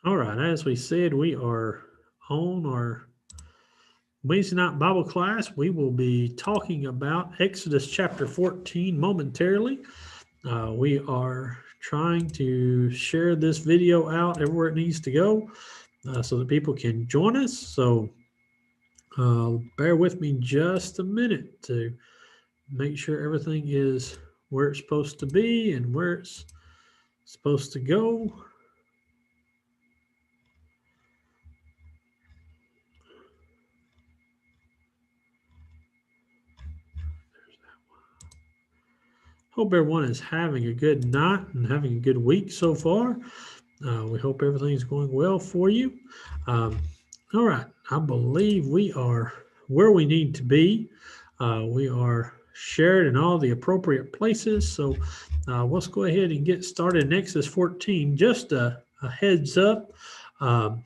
All right, as we said, we are on our Wednesday night Bible class. We will be talking about Exodus chapter 14 momentarily. We are trying to share this video out everywhere it needs to go so that people can join us. So bear with me just a minute to make sure everything is where it's supposed to be and where it's supposed to go. Hope everyone is having a good night and having a good week so far. We hope everything's going well for you. Um, all right, I believe we are where we need to be. We are shared in all the appropriate places. So let's go ahead and get started in Exodus 14. Just a heads up, um,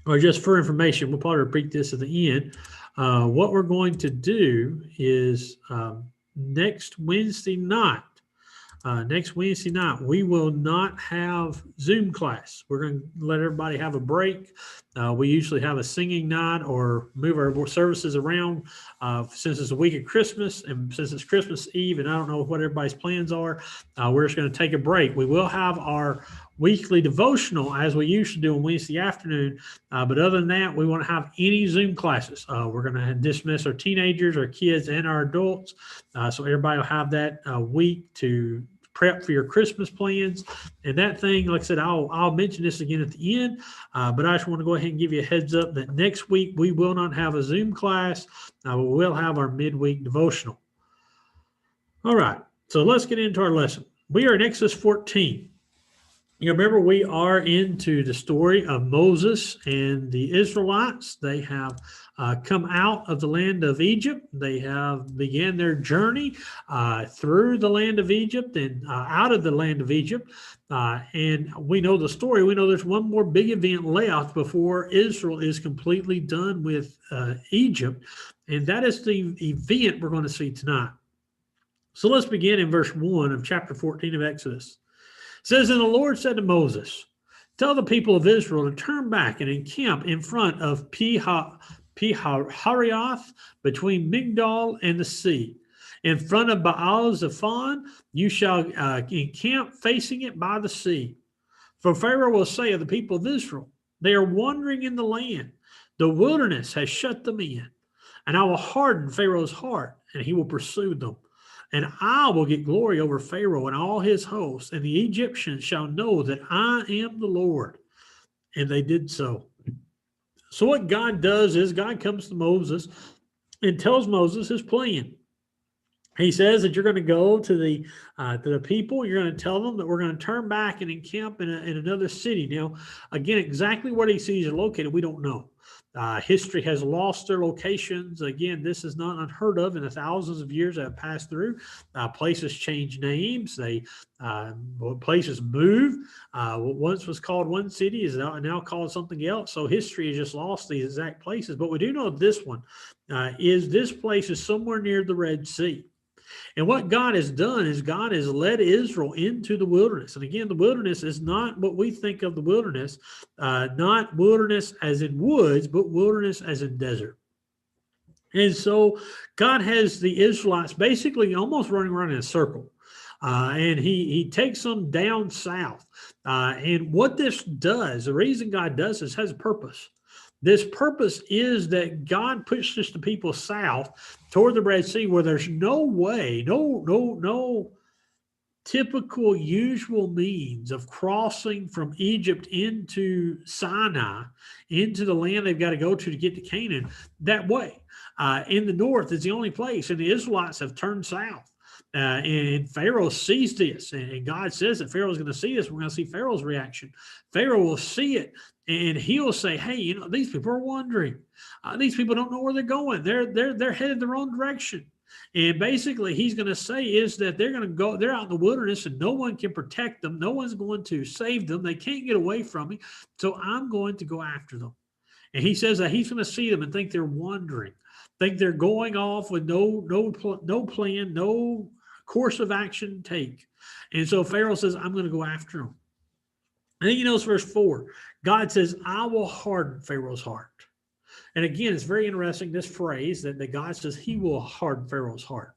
or just for information, we'll probably repeat this at the end. What we're going to do is next Wednesday night, we will not have Zoom class. We're going to let everybody have a break. We usually have a singing night or move our services around since it's a week of Christmas and since it's Christmas Eve and I don't know what everybody's plans are. We're just going to take a break. We will have our weekly devotional as we used to do on Wednesday afternoon. But other than that, we won't have any Zoom classes. We're going to dismiss our teenagers, our kids, and our adults. So everybody will have that week to prep for your Christmas plans. And that thing, like I said, I'll mention this again at the end, but I just want to go ahead and give you a heads up that next week we will not have a Zoom class. We will have our midweek devotional. All right, so let's get into our lesson. We are in Exodus 14. You remember we are into the story of Moses and the Israelites. They have come out of the land of Egypt. They have began their journey through the land of Egypt and out of the land of Egypt. And we know the story. We know there's one more big event left before Israel is completely done with Egypt. And that is the event we're going to see tonight. So let's begin in verse 1 of chapter 14 of Exodus. It says, and the Lord said to Moses, tell the people of Israel to turn back and encamp in front of Pi-hahiroth between Migdol and the sea. In front of Baal-zephon, you shall encamp facing it by the sea. For Pharaoh will say of the people of Israel, they are wandering in the land. The wilderness has shut them in. And I will harden Pharaoh's heart, and he will pursue them. And I will get glory over Pharaoh and all his hosts, and the Egyptians shall know that I am the Lord. And they did so. So what God does is God comes to Moses and tells Moses his plan. He says that you're going to go to the people. You're going to tell them that we're going to turn back and encamp in another city. Now, again, exactly where these cities are located, we don't know. History has lost their locations. Again, this is not unheard of in the thousands of years that have passed through. Places change names. Places move. What once was called one city is now called something else. So history has just lost these exact places. But we do know this one is this place is somewhere near the Red Sea. And what God has done is God has led Israel into the wilderness. And again, the wilderness is not what we think of the wilderness, not wilderness as in woods, but wilderness as in desert. And so God has the Israelites basically almost running around in a circle. And he takes them down south. And what this does, the reason God does this has a purpose. This purpose is that God pushes the people south toward the Red Sea where there's no way, no typical usual means of crossing from Egypt into Sinai, into the land they've got to go to get to Canaan that way. In the north is the only place, and the Israelites have turned south. And Pharaoh sees this, and God says that Pharaoh's going to see this. We're going to see Pharaoh's reaction. Pharaoh will see it, and he'll say, "Hey, these people are wandering. These people don't know where they're going. They're headed the wrong direction." And basically, he's going to say is that they're going to go. They're out in the wilderness, and no one can protect them. No one's going to save them. They can't get away from me. So I'm going to go after them. And he says that he's going to see them and think they're wandering, think they're going off with no plan, no course of action to take. And so Pharaoh says, I'm going to go after them. I think you notice verse 4. God says, I will harden Pharaoh's heart. And again, it's very interesting, this phrase that God says he will harden Pharaoh's heart.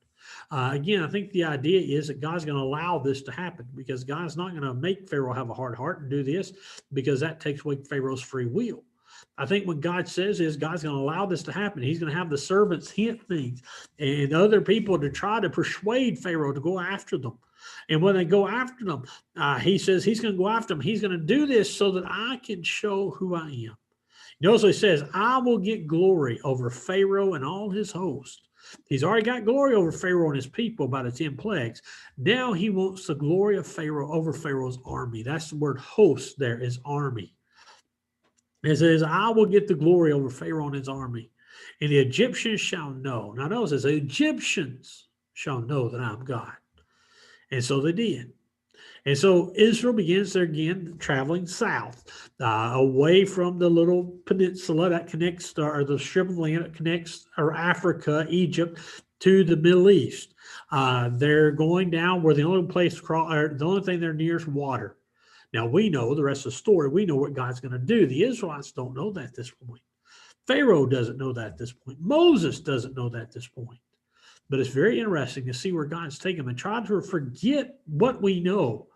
Again, I think the idea is that God's going to allow this to happen because God's not going to make Pharaoh have a hard heart and do this because that takes away Pharaoh's free will. I think what God says is God's going to allow this to happen. He's going to have the servants hint things and other people to try to persuade Pharaoh to go after them. And when they go after them, he says he's going to go after them. He's going to do this so that I can show who I am. Notice what he says, I will get glory over Pharaoh and all his host. He's already got glory over Pharaoh and his people by the 10 plagues. Now he wants the glory of Pharaoh over Pharaoh's army. That's the word host there is army. It says, I will get the glory over Pharaoh and his army. And the Egyptians shall know. Now notice it says, the Egyptians shall know that I am God. And so they did. And so Israel begins there again traveling south, away from the little peninsula that connects, or the strip of land that connects, or Africa, Egypt, to the Middle East. They're going down where the only place, the only thing they're near is water. Now we know the rest of the story. We know what God's going to do. The Israelites don't know that at this point. Pharaoh doesn't know that at this point. Moses doesn't know that at this point. But it's very interesting to see where God's taken them and try to forget what we know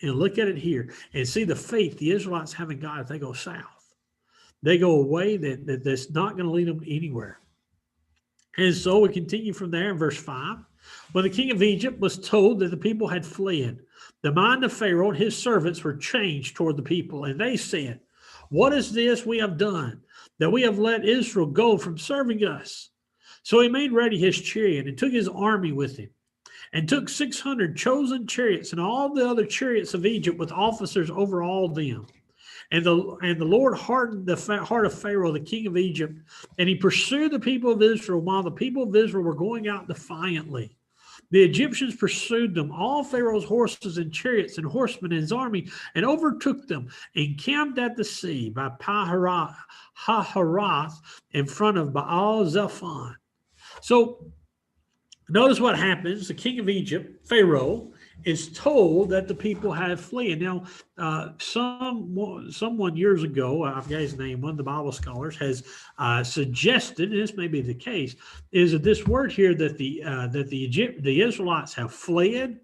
and look at it here and see the faith the Israelites have in God if they go south. They go away that's not going to lead them anywhere. And so we continue from there in verse 5. When the king of Egypt was told that the people had fled, the mind of Pharaoh and his servants were changed toward the people. And they said, what is this we have done, that we have let Israel go from serving us? So he made ready his chariot and took his army with him, and took 600 chosen chariots and all the other chariots of Egypt with officers over all them. And the Lord hardened the heart of Pharaoh, the king of Egypt, and he pursued the people of Israel while the people of Israel were going out defiantly. The Egyptians pursued them, all Pharaoh's horses and chariots and horsemen and his army, and overtook them, and camped at the sea by Pi-hahiroth in front of Baal-zephon. So notice what happens. The king of Egypt, Pharaoh, is told that the people have fled. Now, someone years ago, I forget his name, one of the Bible scholars has suggested, and this may be the case, is that this word here that the Israelites have fled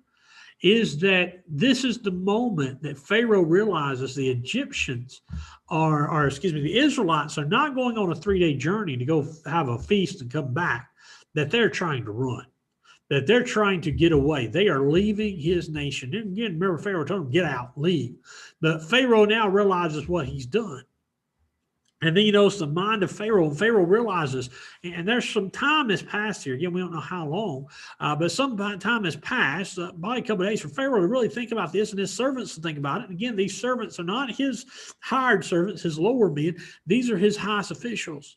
is that this is the moment that Pharaoh realizes the Egyptians the Israelites are not going on a 3-day journey to go have a feast and come back, that they're trying to run, that they're trying to get away. They are leaving his nation. And again, remember Pharaoh told them, get out, leave. But Pharaoh now realizes what he's done. And then, it's the mind of Pharaoh. And Pharaoh realizes, and there's some time has passed here. Again, we don't know how long, but some time has passed, probably a couple of days for Pharaoh to really think about this and his servants to think about it. And again, these servants are not his hired servants, his lower men. These are his highest officials.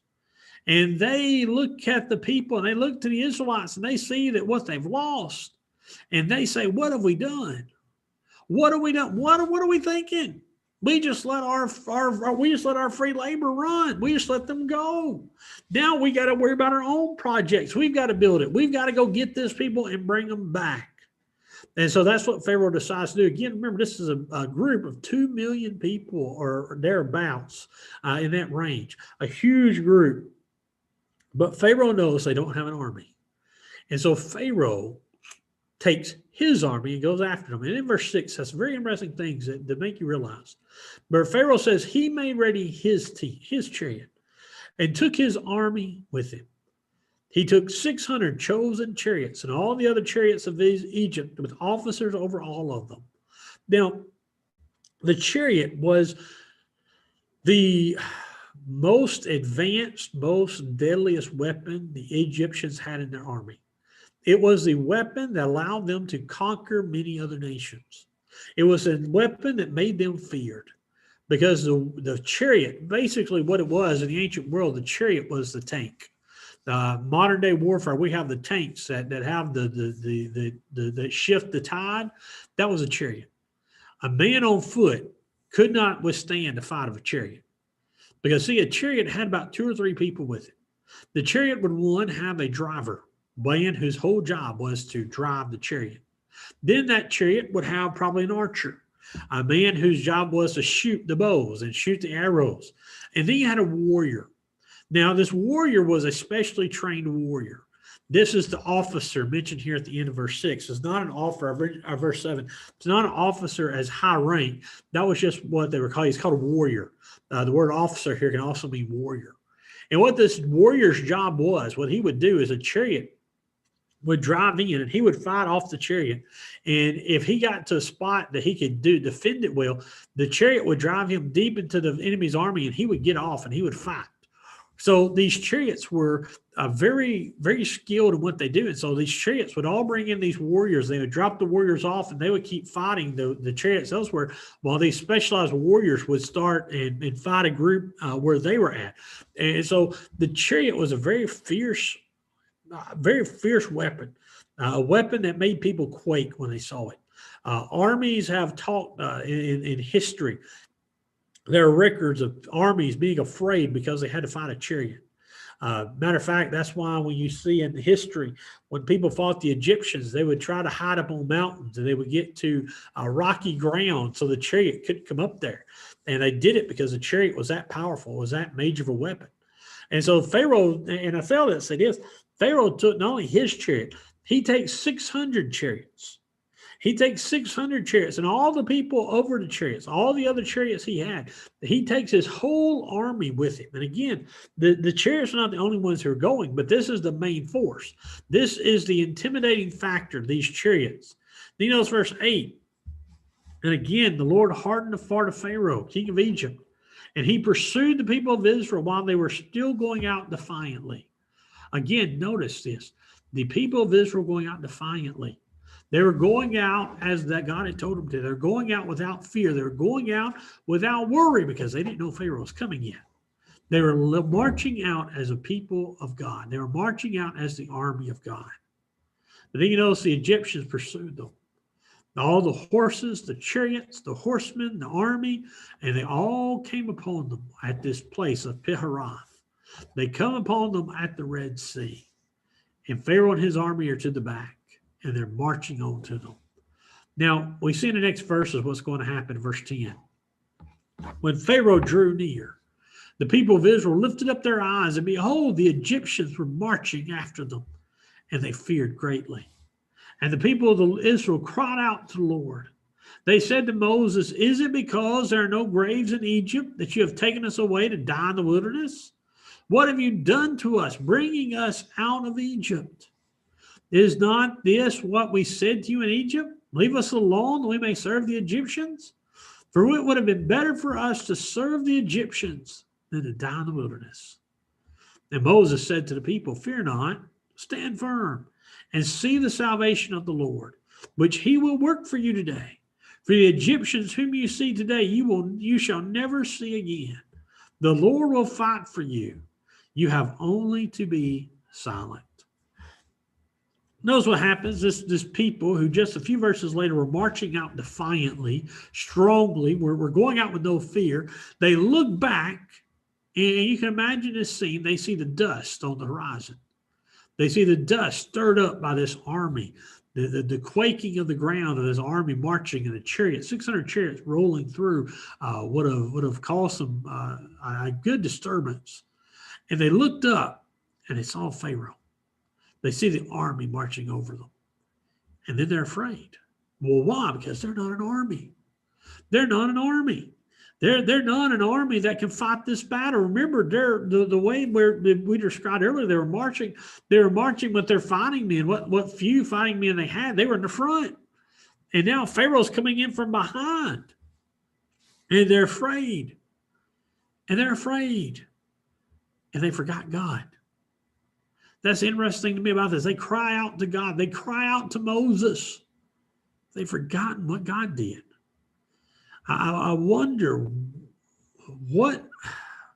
And they look at the people and they look to the Israelites and they see that what they've lost. And they say, what have we done? What have we done? What are we thinking? We just let our free labor run. We just let them go. Now we got to worry about our own projects. We've got to build it. We've got to go get these people and bring them back. And so that's what Pharaoh decides to do. Again, remember, this is a group of 2 million people or thereabouts in that range, a huge group. But Pharaoh knows they don't have an army. And so Pharaoh takes his army and goes after them. And in verse 6, that's very interesting things that make you realize. But Pharaoh says he made ready his chariot and took his army with him. He took 600 chosen chariots and all the other chariots of Egypt with officers over all of them. Now, the chariot was the most advanced, most deadliest weapon the Egyptians had in their army. It was the weapon that allowed them to conquer many other nations. It was a weapon that made them feared because the chariot, basically what it was in the ancient world, the chariot was the tank. Modern day warfare, we have the tanks that have the shift the tide. That was a chariot. A man on foot could not withstand the fight of a chariot. Because, see, a chariot had about 2 or 3 people with it. The chariot would, have a driver, man whose whole job was to drive the chariot. Then that chariot would have probably an archer. a man whose job was to shoot the bows and shoot the arrows. And then you had a warrior. Now, this warrior was a specially trained warrior. This is the officer mentioned here at the end of verse 6. It's not an officer, verse 7. It's not an officer as high rank. That was just what they were called. He's called a warrior. The word officer here can also mean warrior. And what this warrior's job was, what he would do is a chariot would drive in and he would fight off the chariot. And if he got to a spot that he could defend it well, the chariot would drive him deep into the enemy's army and he would get off and he would fight. So these chariots were very, very skilled in what they do. And so these chariots would all bring in these warriors. They would drop the warriors off and they would keep fighting the chariots elsewhere while these specialized warriors would start and fight a group where they were at. And so the chariot was a very fierce weapon, a weapon that made people quake when they saw it. Armies have taught in history. There are records of armies being afraid because they had to fight a chariot. Matter of fact, that's why when you see in history, when people fought the Egyptians, they would try to hide up on mountains and they would get to rocky ground so the chariot couldn't come up there. And they did it because the chariot was that powerful, was that major of a weapon. And so Pharaoh, and I failed to say this, Pharaoh took not only his chariot, he takes 600 chariots. He takes 600 chariots and all the people over the chariots, all the other chariots he had. He takes his whole army with him. And again, the chariots are not the only ones who are going, but this is the main force. This is the intimidating factor, these chariots. Then you notice verse 8. And again, the Lord hardened the heart of Pharaoh, king of Egypt, and he pursued the people of Israel while they were still going out defiantly. Again, notice this. The people of Israel going out defiantly. They were going out as that God had told them to. They're going out without fear. They were going out without worry because they didn't know Pharaoh was coming yet. They were marching out as a people of God. They were marching out as the army of God. But then you notice the Egyptians pursued them. All the horses, the chariots, the horsemen, the army, and they all came upon them at this place of Piharoth. They come upon them at the Red Sea. And Pharaoh and his army are to the back. And they're marching on to them. Now, we see in the next verses what's going to happen, verse 10. When Pharaoh drew near, the people of Israel lifted up their eyes, and behold, the Egyptians were marching after them, and they feared greatly. And the people of Israel cried out to the Lord. They said to Moses, is it because there are no graves in Egypt that you have taken us away to die in the wilderness? What have you done to us, bringing us out of Egypt? Is not this what we said to you in Egypt? Leave us alone that we may serve the Egyptians? For it would have been better for us to serve the Egyptians than to die in the wilderness. And Moses said to the people, fear not, stand firm, and see the salvation of the Lord, which he will work for you today. For the Egyptians whom you see today, you shall never see again. The Lord will fight for you. You have only to be silent. Notice what happens. This people who just a few verses later were marching out defiantly, strongly, we're going out with no fear. They look back, and you can imagine this scene. They see the dust on the horizon. They see the dust stirred up by this army, the quaking of the ground of this army marching in a chariot, 600 chariots rolling through would have caused some a good disturbance. And they looked up, and they saw Pharaoh. They see the army marching over them. And then they're afraid. Well, why? Because they're not an army. They're not an army. They're not an army that can fight this battle. Remember, the way where we described earlier, they were marching with their fighting men. What few fighting men they had, they were in the front. And now Pharaoh's coming in from behind. And they're afraid. And they're afraid. And they forgot God. That's interesting to me about this. They cry out to God. They cry out to Moses. They've forgotten what God did. I wonder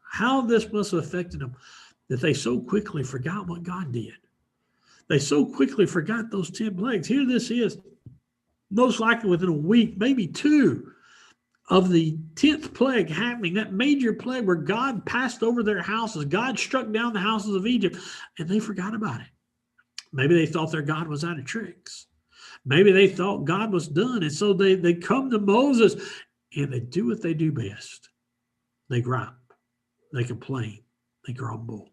how this must have affected them that they so quickly forgot what God did. They so quickly forgot those 10 plagues. Here this is, most likely within a week, maybe two, of the 10th plague happening, that major plague where God passed over their houses. God struck down the houses of Egypt, and they forgot about it. Maybe they thought their God was out of tricks. Maybe they thought God was done. And so they come to Moses and they do what they do best. They gripe, they complain, they grumble.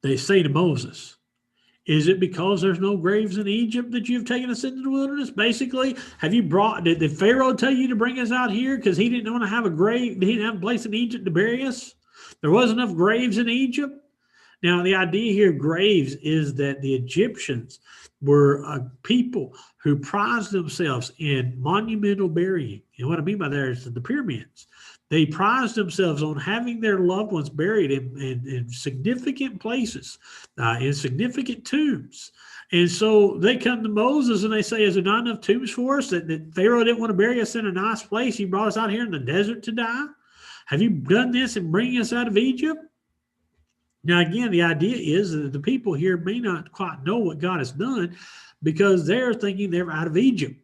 They say to Moses, is it because there's no graves in Egypt that you've taken us into the wilderness? Basically, did Pharaoh tell you to bring us out here because he didn't want to have a grave, he didn't have a place in Egypt to bury us? There wasn't enough graves in Egypt? Now, the idea here of graves is that the Egyptians were a people who prized themselves in monumental burying. And what I mean by that is the pyramids. They prized themselves on having their loved ones buried in significant places, in significant tombs. And so they come to Moses and they say, is there not enough tombs for us that Pharaoh didn't want to bury us in a nice place? He brought us out here in the desert to die. Have you done this in bringing us out of Egypt? Now, again, the idea is that the people here may not quite know what God has done because they're thinking they're out of Egypt.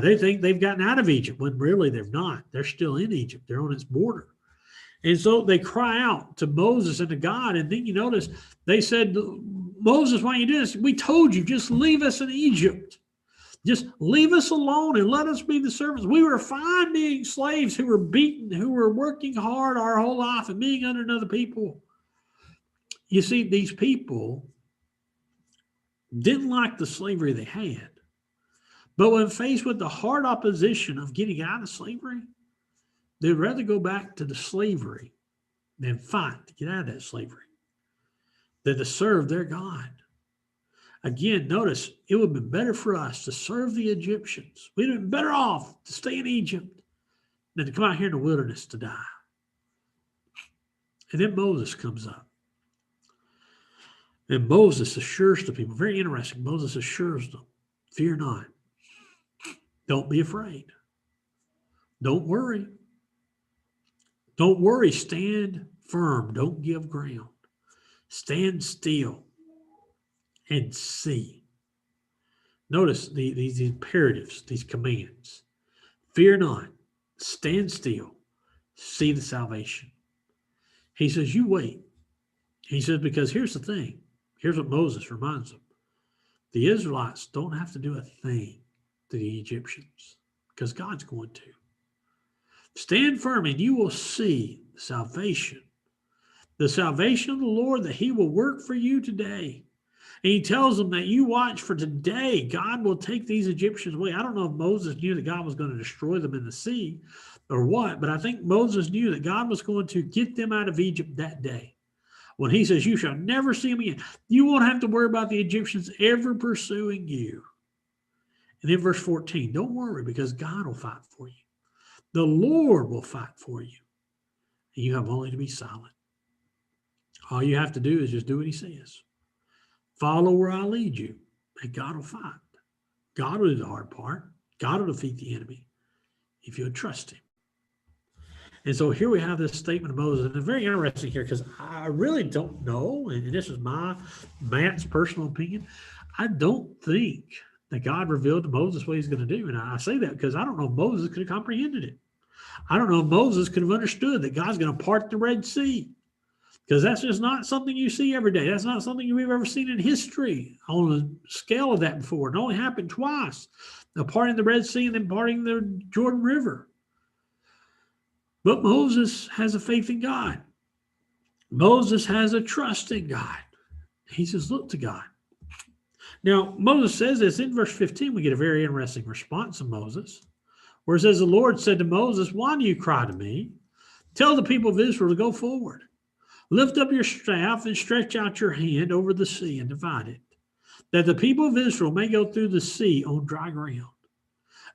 They think they've gotten out of Egypt when really they're not. They're still in Egypt. They're on its border. And so they cry out to Moses and to God. And then you notice they said, Moses, why are you doing this? We told you, just leave us in Egypt. Just leave us alone and let us be the servants. We were fine being slaves who were beaten, who were working hard our whole life and being under another people. You see, these people didn't like the slavery they had. But when faced with the hard opposition of getting out of slavery, they'd rather go back to the slavery than fight to get out of that slavery, than to serve their God. Again, notice, it would have been better for us to serve the Egyptians. We'd have been better off to stay in Egypt than to come out here in the wilderness to die. And then Moses comes up. And Moses assures the people, very interesting, Moses assures them, fear not. Don't be afraid. Don't worry. Don't worry. Stand firm. Don't give ground. Stand still and see. Notice these imperatives, these commands. Fear not. Stand still. See the salvation. He says, you wait. He says, because here's the thing. Here's what Moses reminds them. The Israelites don't have to do a thing to the Egyptians because God's going to. Stand firm and you will see salvation. The salvation of the Lord, that he will work for you today. And he tells them that you watch for today. God will take these Egyptians away. I don't know if Moses knew that God was going to destroy them in the sea or what, but I think Moses knew that God was going to get them out of Egypt that day. When he says, you shall never see them again. You won't have to worry about the Egyptians ever pursuing you. And then verse 14, don't worry because God will fight for you. The Lord will fight for you. And you have only to be silent. All you have to do is just do what he says. Follow where I lead you, and God will fight. God will do the hard part. God will defeat the enemy if you'll trust him. And so here we have this statement of Moses, and it's very interesting here because I really don't know, and this is Matt's personal opinion. I don't think that God revealed to Moses what he's going to do. And I say that because I don't know if Moses could have comprehended it. I don't know if Moses could have understood that God's going to part the Red Sea, because that's just not something you see every day. That's not something we've ever seen in history on a scale of that before. It only happened twice, parting the Red Sea and then parting the Jordan River. But Moses has a faith in God. Moses has a trust in God. He says, look to God. Now, Moses says this in verse 15. We get a very interesting response of Moses, where it says, the Lord said to Moses, why do you cry to me? Tell the people of Israel to go forward. Lift up your staff and stretch out your hand over the sea and divide it, that the people of Israel may go through the sea on dry ground.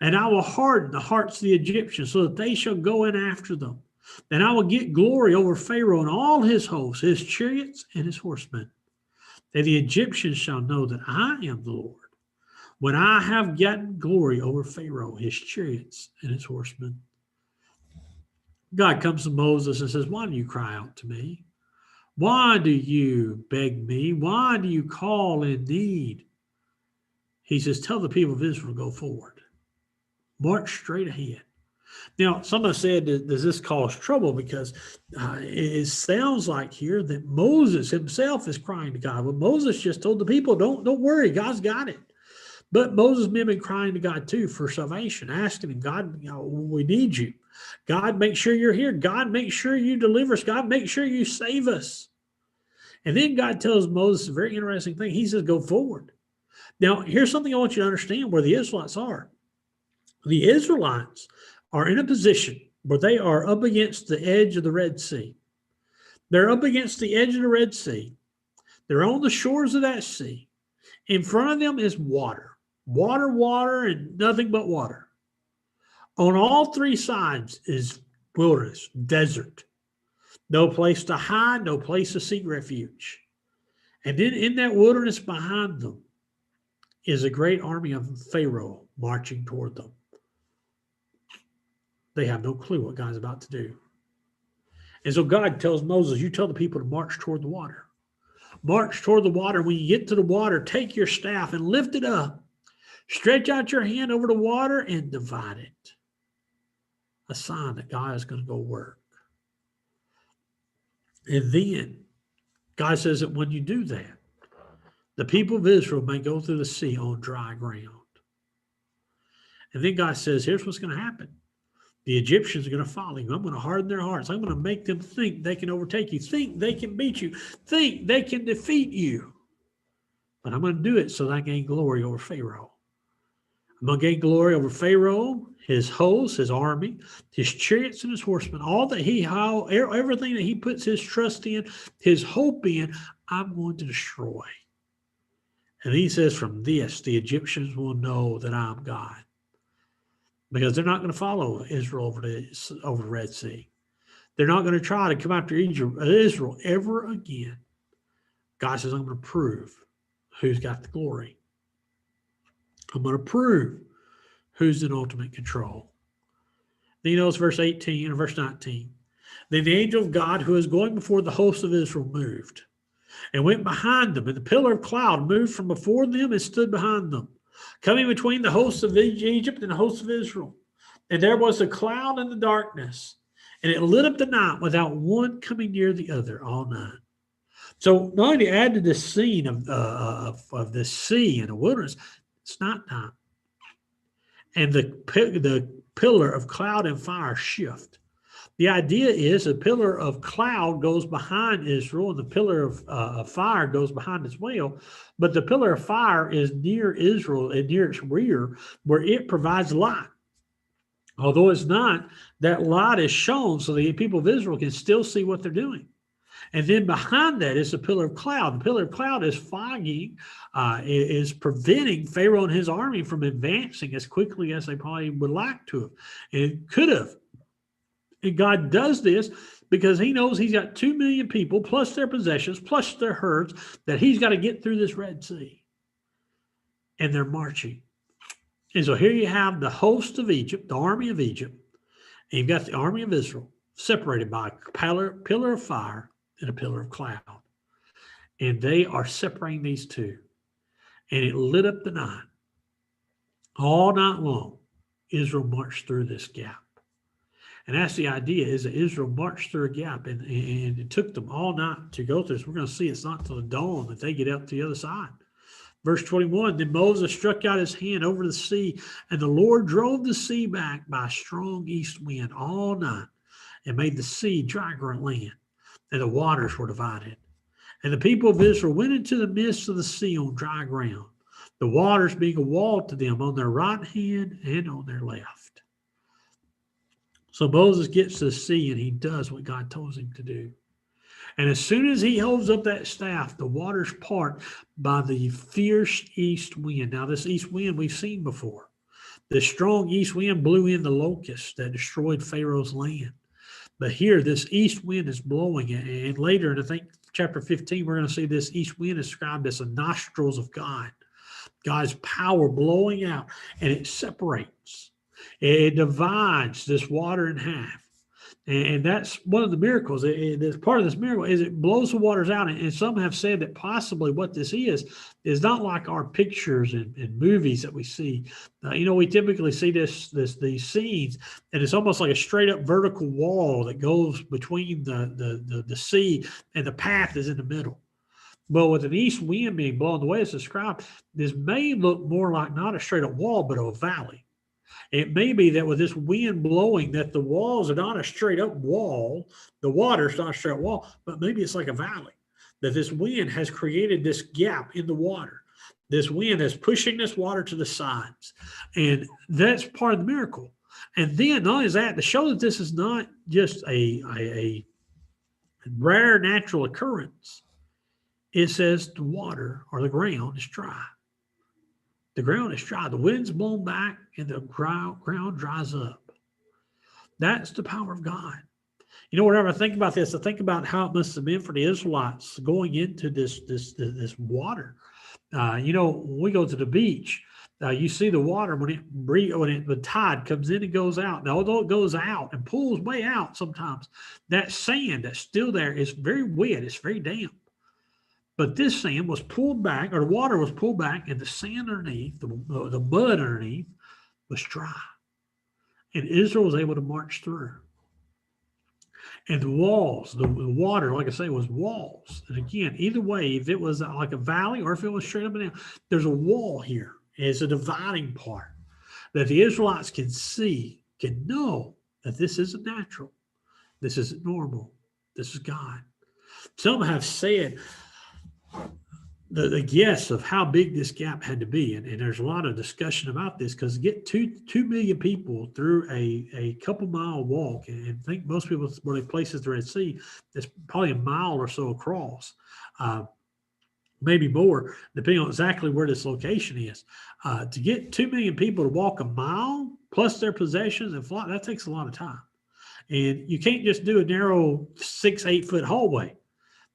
And I will harden the hearts of the Egyptians so that they shall go in after them. And I will get glory over Pharaoh and all his hosts, his chariots and his horsemen. That the Egyptians shall know that I am the Lord, when I have gotten glory over Pharaoh, his chariots and his horsemen. God comes to Moses and says, why do you cry out to me? Why do you beg me? Why do you call in need? He says, tell the people of Israel to go forward. March straight ahead. Now, someone said, does this cause trouble? Because it sounds like here that Moses himself is crying to God. Well, Moses just told the people, don't worry, God's got it. But Moses' men been crying to God too for salvation, asking him, God, we need you. God, make sure you're here. God, make sure you deliver us. God, make sure you save us. And then God tells Moses a very interesting thing. He says, go forward. Now, here's something I want you to understand where the Israelites are. The Israelites are in a position where they are up against the edge of the Red Sea. They're up against the edge of the Red Sea. They're on the shores of that sea. In front of them is water, water, and nothing but water. On all three sides is wilderness, desert. No place to hide, no place to seek refuge. And then in that wilderness behind them is a great army of Pharaoh marching toward them. They have no clue what God's about to do. And so God tells Moses, you tell the people to march toward the water. March toward the water. When you get to the water, take your staff and lift it up. Stretch out your hand over the water and divide it. A sign that God is going to go work. And then God says that when you do that, the people of Israel may go through the sea on dry ground. And then God says, here's what's going to happen. The Egyptians are going to follow you. I'm going to harden their hearts. I'm going to make them think they can overtake you, think they can beat you, think they can defeat you. But I'm going to do it so that I gain glory over Pharaoh. I'm going to gain glory over Pharaoh, his hosts, his army, his chariots and his horsemen, all that everything that he puts his trust in, his hope in, I'm going to destroy. And he says, from this, the Egyptians will know that I'm God. Because they're not going to follow Israel over the Red Sea. They're not going to try to come after Israel ever again. God says, I'm going to prove who's got the glory. I'm going to prove who's in ultimate control. Then you notice verse 18 and verse 19. Then the angel of God who is going before the host of Israel moved and went behind them, and the pillar of cloud moved from before them and stood behind them, coming between the hosts of Egypt and the hosts of Israel. And there was a cloud in the darkness, and it lit up the night without one coming near the other all night. So not only add to this scene of the sea and the wilderness, it's nighttime. And the pillar of cloud and fire shift. The idea is a pillar of cloud goes behind Israel, and the pillar of fire goes behind as well. But the pillar of fire is near Israel and near its rear, where it provides light. Although it's not, that light is shown so the people of Israel can still see what they're doing. And then behind that is the pillar of cloud. The pillar of cloud is fogging, is preventing Pharaoh and his army from advancing as quickly as they probably would like to have. It could have. And God does this because he knows he's got 2 million people plus their possessions, plus their herds, that he's got to get through this Red Sea. And they're marching. And so here you have the host of Egypt, the army of Egypt, and you've got the army of Israel separated by a pillar of fire and a pillar of cloud. And they are separating these two. And it lit up the night. All night long, Israel marched through this gap. And that's the idea, is that Israel marched through a gap, and it took them all night to go through this. We're going to see it's not till the dawn that they get out to the other side. Verse 21, then Moses struck out his hand over the sea, and the Lord drove the sea back by a strong east wind all night and made the sea dry land, and the waters were divided. And the people of Israel went into the midst of the sea on dry ground, the waters being a wall to them on their right hand and on their left. So Moses gets to the sea, and he does what God told him to do. And as soon as he holds up that staff, the waters part by the fierce east wind. Now, this east wind we've seen before. The strong east wind blew in the locusts that destroyed Pharaoh's land. But here, this east wind is blowing. And later, in I think chapter 15, we're going to see this east wind described as the nostrils of God. God's power blowing out, and it separates. It divides this water in half. And that's one of the miracles. That's part of this miracle is it blows the waters out. And some have said that possibly what this is not like our pictures and movies that we see. We typically see these scenes, and it's almost like a straight up vertical wall that goes between the sea, and the path is in the middle. But with an east wind being blown the way it's described, this may look more like not a straight up wall, but a valley. It may be that with this wind blowing, that the walls are not a straight up wall, the water's not a straight wall, but maybe it's like a valley. That this wind has created this gap in the water. This wind is pushing this water to the sides. And that's part of the miracle. And then not only is that, to show that this is not just a rare natural occurrence, it says the water or the ground is dry. The ground is dry. The wind's blown back and the ground dries up. That's the power of God. You know, whenever I think about this, I think about how it must have been for the Israelites going into this water. You know, when we go to the beach, you see the water when the tide comes in and goes out. Now, although it goes out and pulls way out sometimes, that sand that's still there is very wet. It's very damp. But this sand was pulled back, or the water was pulled back, and the sand underneath, the mud underneath, was dry. And Israel was able to march through. And the walls, the water, like I say, was walls. And again, either way, if it was like a valley or if it was straight up and down, there's a wall here. It's a dividing part that the Israelites can see, can know that this isn't natural. This isn't normal. This is God. Some have said the guess of how big this gap had to be. And there's a lot of discussion about this because to get 2 million people through a couple mile walk, and I think most people, where they places the Red Sea, it's probably a mile or so across, maybe more, depending on exactly where this location is. To get 2 million people to walk a mile plus their possessions and fly, that takes a lot of time. And you can't just do a narrow 6-8 foot hallway.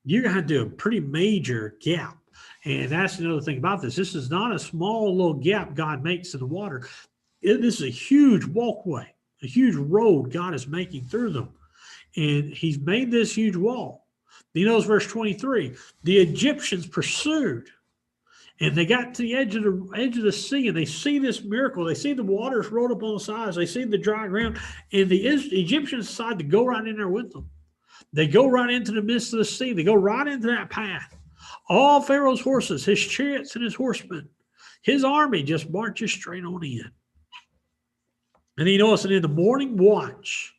You're going to have to do a pretty major gap. And that's another thing about this. This is not a small little gap God makes in the water. This is a huge walkway, a huge road God is making through them. And he's made this huge wall. You know, verse 23, the Egyptians pursued, and they got to the edge of the sea, and they see this miracle. They see the waters rolled up on the sides. They see the dry ground, and the Egyptians decide to go right in there with them. They go right into the midst of the sea. They go right into that path. All Pharaoh's horses, his chariots and his horsemen, his army just marches straight on in. And you notice that in the morning watch,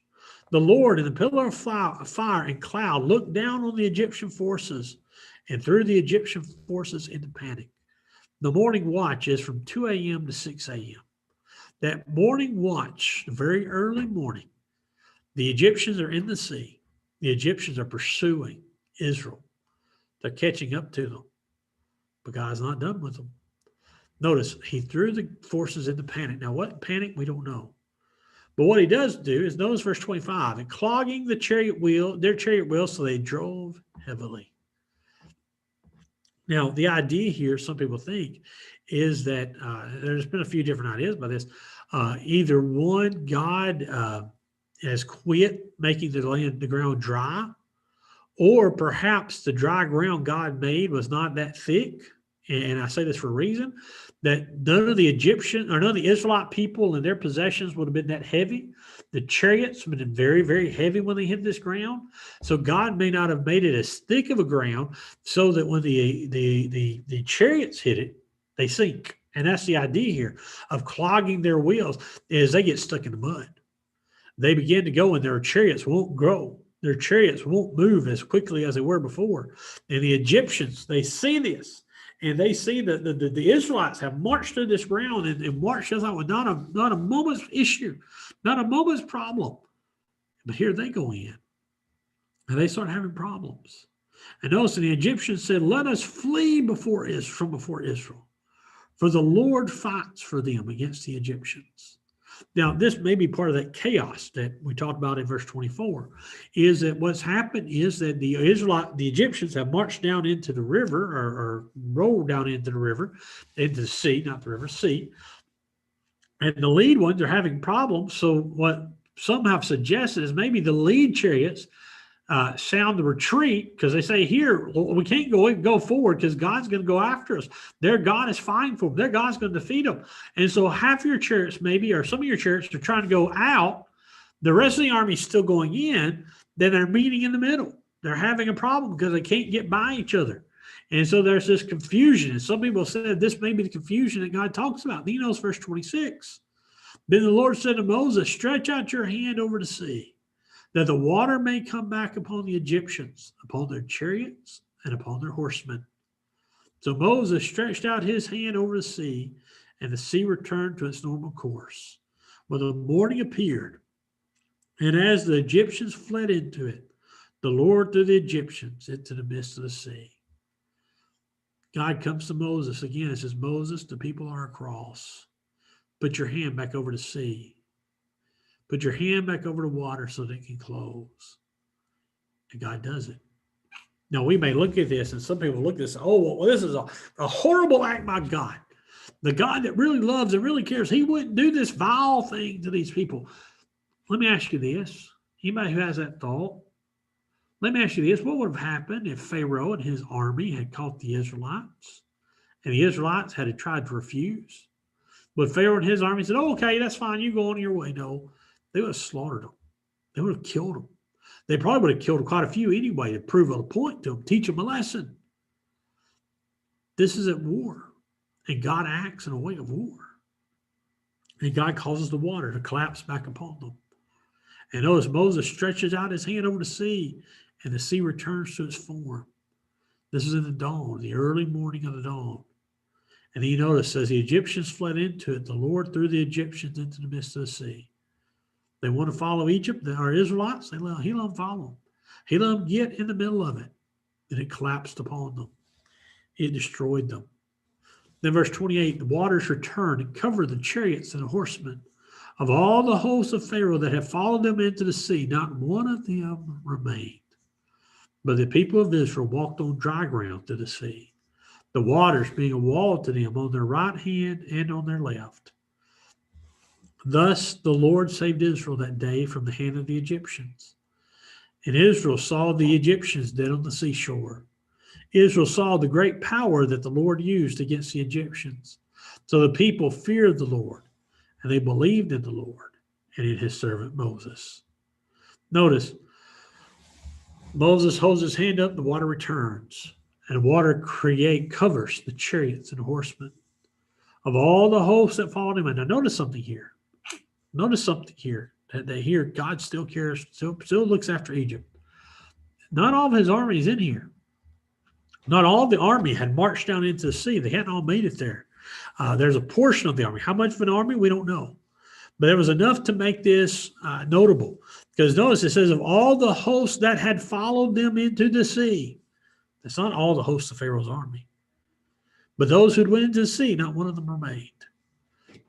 the Lord in the pillar of fire and cloud looked down on the Egyptian forces and threw the Egyptian forces into panic. The morning watch is from 2 a.m. to 6 a.m. That morning watch, the very early morning, the Egyptians are in the sea. The Egyptians are pursuing Israel. They're catching up to them. But God's not done with them. Notice, he threw the forces into panic. Now, what panic? We don't know. But what he does do is, notice verse 25, and clogging their chariot wheels, so they drove heavily. Now, the idea here, some people think, is that there's been a few different ideas by this. Either one, God has quit making the ground dry, or perhaps the dry ground God made was not that thick. And I say this for a reason, that none of the Israelite people and their possessions would have been that heavy. The chariots would have been very, very heavy when they hit this ground. So God may not have made it as thick of a ground so that when the chariots hit it, they sink. And that's the idea here of clogging their wheels, is they get stuck in the mud. They begin to go and their chariots won't grow. Their chariots won't move as quickly as they were before. And the Egyptians, they see this, and they see that the Israelites have marched through this ground and marched us out with not a moment's issue, not a moment's problem. But here they go in, and they start having problems. And notice the Egyptians said, "Let us flee from before Israel, for the Lord fights for them against the Egyptians." Now, this may be part of that chaos that we talked about in verse 24, is that what's happened is that the Egyptians have marched down into the river or rolled down into the river, into the sea, not the river, sea. And the lead ones are having problems. So what some have suggested is maybe the lead chariots sound the retreat, because they say, here, we can't go forward because God's going to go after us. Their God is fighting for them. Their God's going to defeat them. And so half your chariots maybe, or some of your chariots, are trying to go out. The rest of the army is still going in. Then they're meeting in the middle. They're having a problem because they can't get by each other. And so there's this confusion. And some people said this may be the confusion that God talks about. You know, it's verse 26. Then the Lord said to Moses, stretch out your hand over the sea, that the water may come back upon the Egyptians, upon their chariots, and upon their horsemen. So Moses stretched out his hand over the sea, and the sea returned to its normal course. When the morning appeared, and as the Egyptians fled into it, the Lord threw the Egyptians into the midst of the sea. God comes to Moses again and says, Moses, the people are across. Put your hand back over the sea. Put your hand back over the water so that it can close. And God does it. Now, we may look at this, and some people look at this, oh, well, this is a horrible act by God. The God that really loves and really cares, he wouldn't do this vile thing to these people. Let me ask you this. Anybody who has that thought, let me ask you this. What would have happened if Pharaoh and his army had caught the Israelites, and the Israelites had tried to refuse? But Pharaoh and his army said, oh, okay, that's fine. You go on your way. No, they would have slaughtered them. They would have killed them. They probably would have killed quite a few anyway to prove a point to them, teach them a lesson. This is at war, and God acts in a way of war. And God causes the water to collapse back upon them. And notice Moses stretches out his hand over the sea, and the sea returns to its form. This is in the dawn, the early morning of the dawn. And you notice as the Egyptians fled into it, the Lord threw the Egyptians into the midst of the sea. They want to follow Egypt, our Israelites, he let them follow them. He let them get in the middle of it, and it collapsed upon them. It destroyed them. Then verse 28, the waters returned and covered the chariots and the horsemen. Of all the hosts of Pharaoh that had followed them into the sea, not one of them remained. But the people of Israel walked on dry ground to the sea, the waters being a wall to them on their right hand and on their left. Thus the Lord saved Israel that day from the hand of the Egyptians. And Israel saw the Egyptians dead on the seashore. Israel saw the great power that the Lord used against the Egyptians. So the people feared the Lord, and they believed in the Lord and in his servant Moses. Notice, Moses holds his hand up, the water returns, and water covers the chariots and horsemen. Of all the hosts that followed him, and now notice something here. Notice something here, that here God still cares, still looks after Egypt. Not all of his army is in here. Not all of the army had marched down into the sea. They hadn't all made it there. There's a portion of the army. How much of an army? We don't know. But there was enough to make this notable. Because notice it says, of all the hosts that had followed them into the sea. That's not all the hosts of Pharaoh's army. But those who went into the sea, not one of them remained.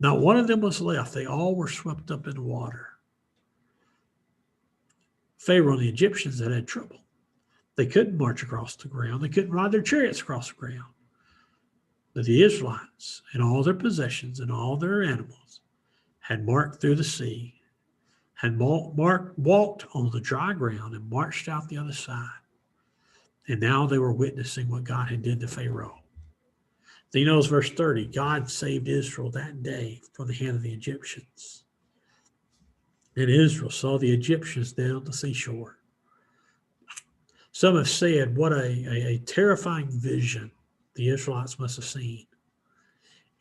Not one of them was left. They all were swept up in the water. Pharaoh and the Egyptians that had trouble. They couldn't march across the ground. They couldn't ride their chariots across the ground. But the Israelites and all their possessions and all their animals had marched through the sea, had walked on the dry ground and marched out the other side. And now they were witnessing what God had did to Pharaoh. Then you notice verse 30, God saved Israel that day from the hand of the Egyptians. And Israel saw the Egyptians dead on the seashore. Some have said what a terrifying vision the Israelites must have seen.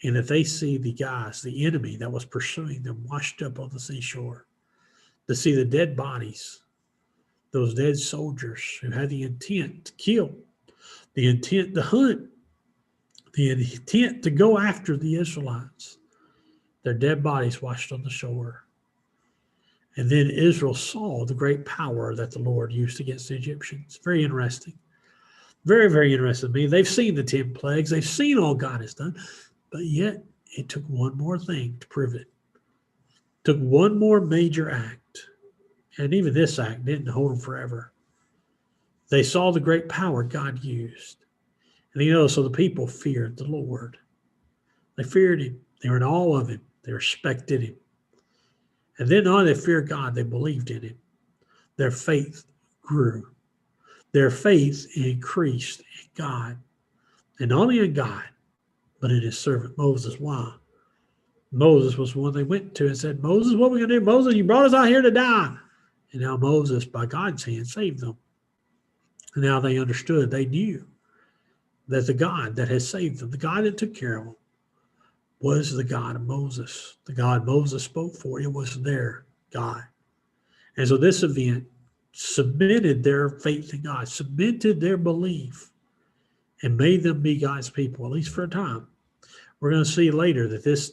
And that they see the guys, the enemy that was pursuing them, washed up on the seashore. To see the dead bodies, those dead soldiers who had the intent to kill, the intent to hunt, the intent to go after the Israelites. Their dead bodies washed on the shore. And then Israel saw the great power that the Lord used against the Egyptians. Very interesting. Very, very interesting to me. They've seen the 10 plagues. They've seen all God has done. But yet, it took one more thing to prove it. It took one more major act. And even this act didn't hold them forever. They saw the great power God used. And so the people feared the Lord. They feared him. They were in awe of him. They respected him. And then not only they feared God, they believed in him. Their faith grew. Their faith increased in God. And not only in God, but in his servant Moses. Why? Moses was the one they went to and said, Moses, what are we going to do? Moses, you brought us out here to die. And now Moses, by God's hand, saved them. And now they understood. They knew that the God that has saved them, the God that took care of them, was the God of Moses. The God Moses spoke for, it was their God. And so this event submitted their faith in God, submitted their belief, and made them be God's people, at least for a time. We're going to see later that this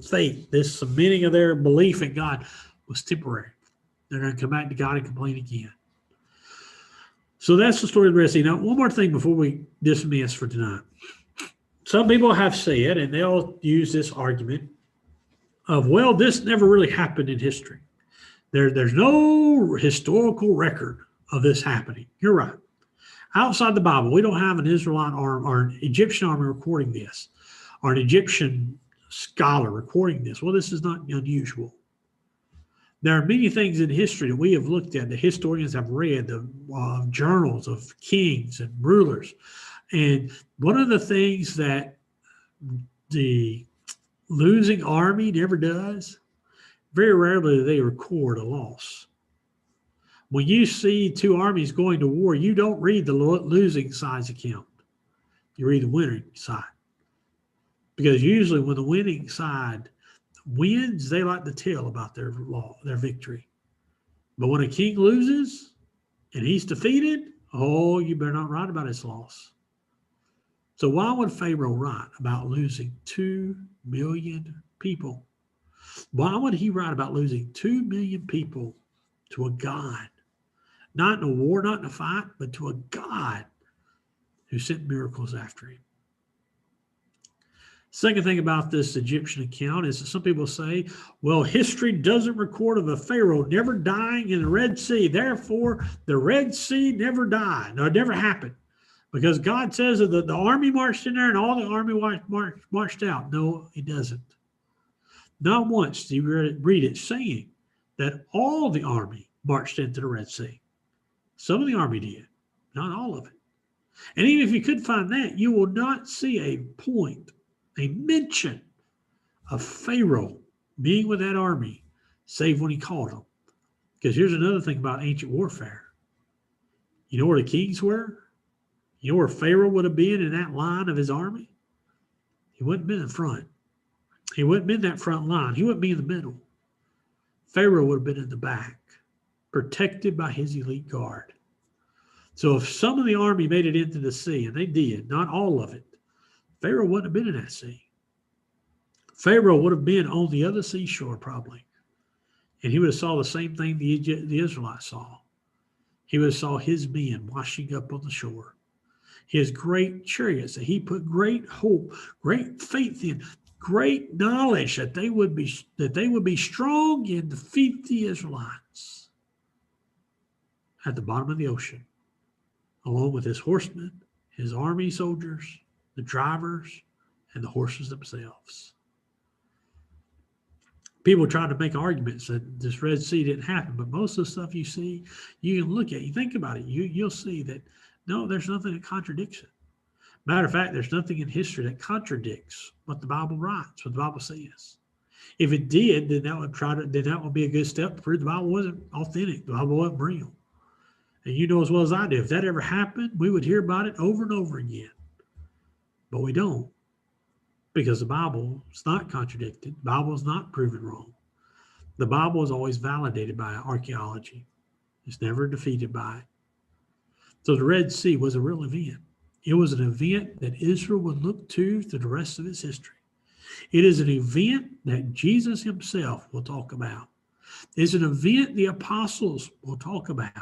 faith, this submitting of their belief in God was temporary. They're going to come back to God and complain again. So that's the story of the Red Sea. Now, one more thing before we dismiss for tonight. Some people have said, and they'll use this argument of, well, this never really happened in history. There's no historical record of this happening. You're right. Outside the Bible, we don't have an Israelite or an Egyptian army recording this, or an Egyptian scholar recording this. Well, this is not unusual. There are many things in history that we have looked at, the historians have read, the journals of kings and rulers. And one of the things that the losing army never does, very rarely do they record a loss. When you see two armies going to war, you don't read the losing side's account. You read the winning side. Because usually when the winning side wins, they like to tell about their victory. But when a king loses and he's defeated, oh, you better not write about his loss. So why would Pharaoh write about losing 2 million people? Why would he write about losing 2 million people to a God? Not in a war, not in a fight, but to a God who sent miracles after him. Second thing about this Egyptian account is that some people say, well, history doesn't record of a Pharaoh never dying in the Red Sea. Therefore, the Red Sea never died. No, it never happened. Because God says that the army marched in there and all the army marched out. No, it doesn't. Not once do you read it saying that all the army marched into the Red Sea. Some of the army did, not all of it. And even if you could find that, you will not see a point, a mention of Pharaoh being with that army, save when he called them. Because here's another thing about ancient warfare. You know where the kings were? You know where Pharaoh would have been in that line of his army? He wouldn't been in front. He wouldn't been in that front line. He wouldn't be in the middle. Pharaoh would have been in the back, protected by his elite guard. So if some of the army made it into the sea, and they did, not all of it, Pharaoh wouldn't have been in that sea. Pharaoh would have been on the other seashore probably. And he would have saw the same thing the Israelites saw. He would have saw his men washing up on the shore. His great chariots that he put great hope, great faith in, great knowledge that they would be strong and defeat the Israelites at the bottom of the ocean, along with his horsemen, his army soldiers, the drivers, and the horses themselves. People try to make arguments that this Red Sea didn't happen, but most of the stuff you see, you can look at, you think about it, you'll see that, no, there's nothing that contradicts it. Matter of fact, there's nothing in history that contradicts what the Bible writes, what the Bible says. If it did, then that would be a good step to prove the Bible wasn't authentic, the Bible wasn't real. And you know as well as I do, if that ever happened, we would hear about it over and over again. But we don't, because the Bible is not contradicted. The Bible is not proven wrong. The Bible is always validated by archaeology. It's never defeated by it. So the Red Sea was a real event. It was an event that Israel would look to through the rest of its history. It is an event that Jesus himself will talk about. It's an event the apostles will talk about.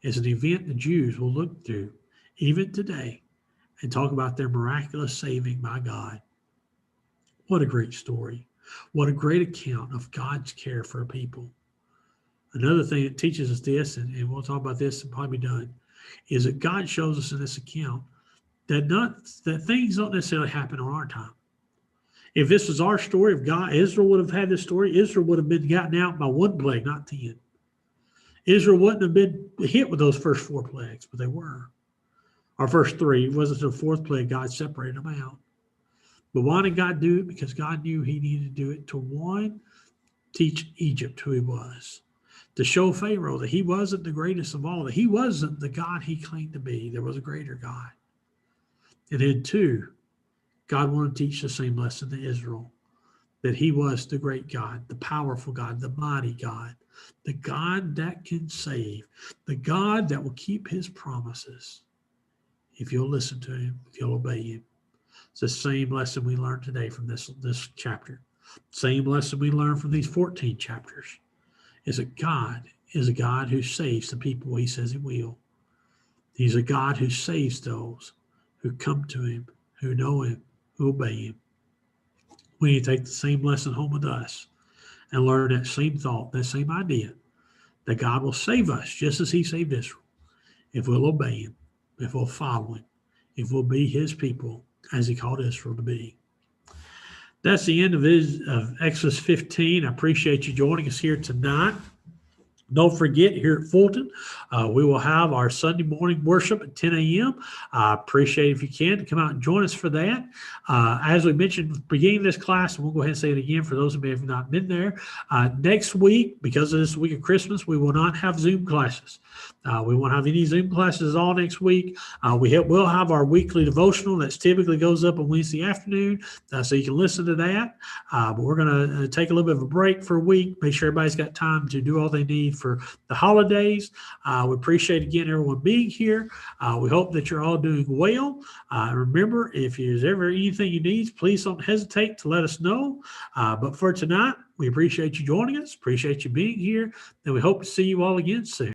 It's an event the Jews will look to even today and talk about their miraculous saving by God. What a great story. What a great account of God's care for a people. Another thing that teaches us this, and we'll talk about this and probably be done, is that God shows us in this account that things don't necessarily happen on our time. If this was our story, if Israel would have had this story, Israel would have been gotten out by one plague, not 10. Israel wouldn't have been hit with those first 4 plagues, but they were. Our first 3, it wasn't until the 4th plague God separated them out. But why did God do it? Because God knew he needed to do it to, one, teach Egypt who he was. To show Pharaoh that he wasn't the greatest of all, that he wasn't the God he claimed to be. There was a greater God. And then two, God wanted to teach the same lesson to Israel, that he was the great God, the powerful God, the mighty God, the God that can save, the God that will keep his promises if you'll listen to him, if you'll obey him. It's the same lesson we learned today from this chapter. Same lesson we learned from these 14 chapters is that God is a God who saves the people he says he will. He's a God who saves those who come to him, who know him, who obey him. We need to take the same lesson home with us and learn that same thought, that same idea, that God will save us just as he saved Israel if we'll obey him, if we'll follow him, if we'll be his people as he called Israel to be. That's the end of Exodus 15. I appreciate you joining us here tonight. Don't forget, here at Fulton, we will have our Sunday morning worship at 10 a.m. I appreciate if you can to come out and join us for that. As we mentioned beginning of this class, and we'll go ahead and say it again for those who may have not been there, next week, because of this week of Christmas, we will not have Zoom classes. We won't have any Zoom classes all next week. We'll have our weekly devotional that typically goes up on Wednesday afternoon, so you can listen to that. But we're going to take a little bit of a break for a week, make sure everybody's got time to do all they need for the holidays. We appreciate, again, everyone being here. We hope that you're all doing well. Remember, if there's ever anything you need, please don't hesitate to let us know. But for tonight, we appreciate you joining us, appreciate you being here, and we hope to see you all again soon.